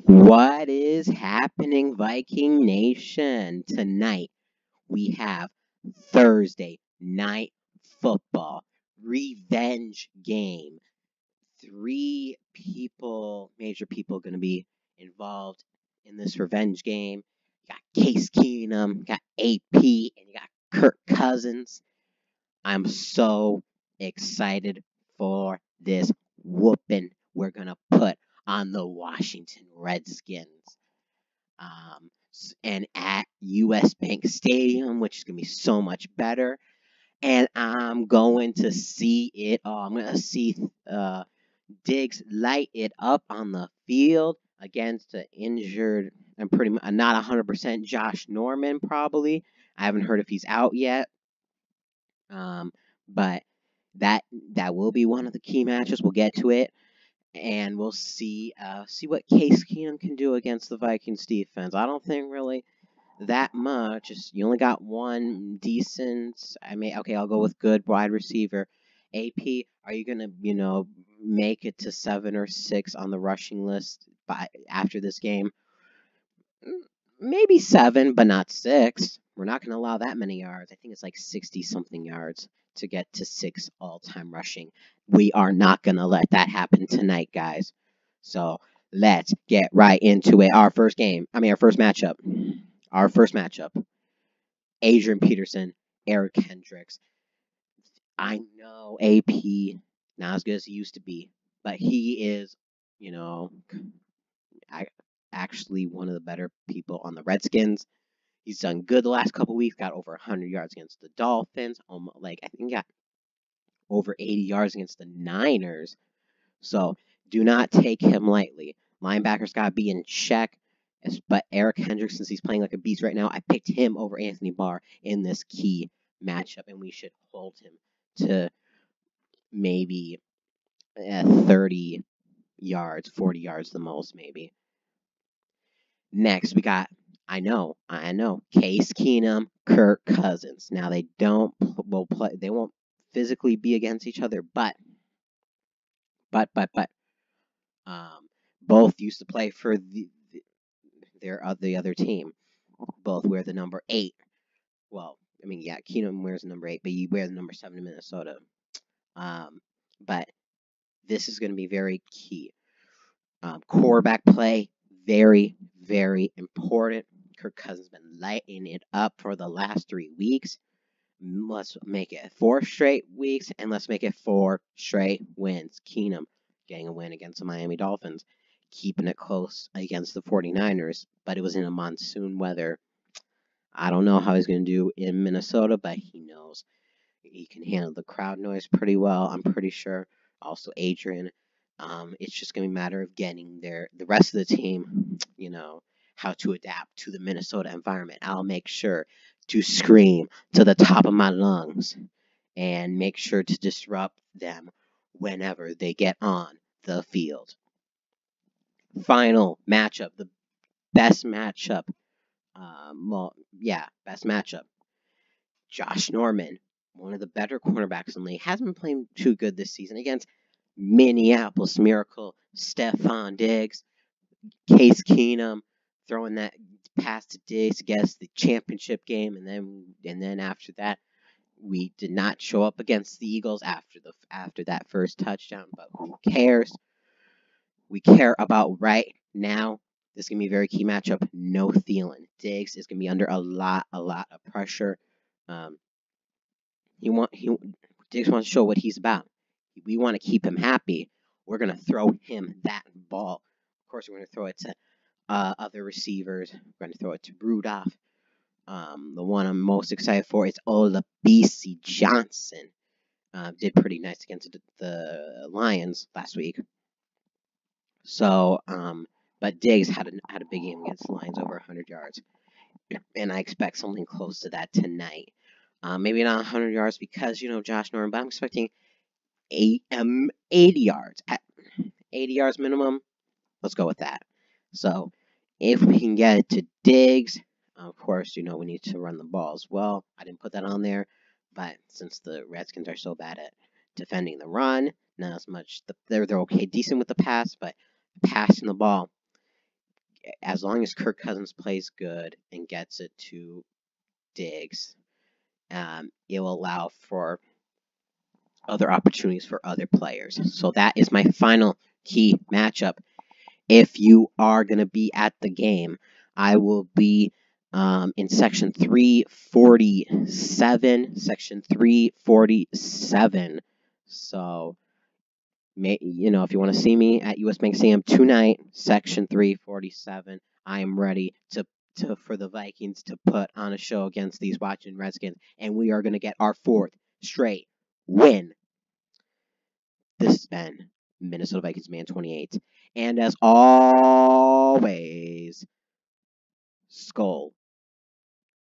What is happening, Viking Nation? Tonight we have Thursday night football revenge game. Three major people, going to be involved in this revenge game. You got Case Keenum, you got AP, and you got Kirk Cousins. I'm so excited for this whooping we're going to put on the Washington Redskins. And at US Bank Stadium, which is going to be so much better. And I'm going to see it all. I'm going to see Diggs light it up on the field against the injured and pretty much not 100% Josh Norman, probably. I haven't heard if he's out yet. But that will be one of the key matches. We'll get to it, and we'll see what Case Keenum can do against the Vikings defense. I don't think really that much. You only got one decent. I'll go with good wide receiver. AP, are you gonna make it to 7 or 6 on the rushing list after this game? Maybe 7, but not 6. We're not gonna allow that many yards. I think it's like 60-something yards to get to 6 all-time rushing. We are not gonna let that happen tonight, guys. So let's get right into it. Our first matchup. Adrian Peterson, Eric Hendricks. I know AP not as good as he used to be, but he is, actually one of the better people on the Redskins. He's done good the last couple weeks. Got over 100 yards against the Dolphins. I think got over 80 yards against the Niners. So do not take him lightly. Linebackers got to be in check. But Eric Hendricks, since he's playing like a beast right now, I picked him over Anthony Barr in this key matchup, and we should hold him to maybe 30 yards, 40 yards the most, maybe. Next, we got, I know, Case Keenum, Kirk Cousins. Now they won't physically be against each other, but both used to play for the other team. Both wear the number 8. Well, Keenum wears the number 8, but you wear the number 7 in Minnesota. But this is going to be very key. Quarterback play, very, very important. Kirk Cousins has been lighting it up for the last 3 weeks. Let's make it 4 straight weeks, and let's make it 4 straight wins. Keenum getting a win against the Miami Dolphins, keeping it close against the 49ers, but it was in a monsoon weather. I don't know how he's going to do in Minnesota, but he knows he can handle the crowd noise pretty well, I'm pretty sure. Also, Adrian. It's just going to be a matter of getting the rest of the team, how to adapt to the Minnesota environment. I'll make sure to scream to the top of my lungs and make sure to disrupt them whenever they get on the field. Final matchup, the best matchup. Best matchup. Josh Norman, one of the better cornerbacks in the league, hasn't been playing too good this season against Minneapolis Miracle, Stephon Diggs, Case Keenum, throwing that pass to Diggs against the championship game, and then after that, we did not show up against the Eagles after that first touchdown. But who cares? We care about right now. This is gonna be a very key matchup. No Thielen. Diggs is gonna be under a lot of pressure. Diggs wants to show what he's about. We want to keep him happy. We're going to throw him that ball. Of course, we're going to throw it to other receivers. We're going to throw it to Rudolph. The one I'm most excited for is Olabisi Johnson. Did pretty nice against the Lions last week. So, but Diggs had a big game against the Lions, over 100 yards. And I expect something close to that tonight. Maybe not 100 yards because, Josh Norman, but I'm expecting 80 yards. At 80 yards minimum, let's go with that. So, if we can get it to Diggs, of course, we need to run the ball as well. I didn't put that on there, but since the Redskins are so bad at defending the run, not as much. They're okay, decent with the pass, but passing the ball, as long as Kirk Cousins plays good and gets it to Diggs, it will allow for other opportunities for other players. So that is my final key matchup. If you are going to be at the game, I will be in section 347. Section 347. So, if you want to see me at US Bank Stadium tonight, section 347, I am ready to for the Vikings to put on a show against these Washington Redskins, and we are going to get our 4th straight win. This has been Minnesota Vikings Man 28. And as always, Skull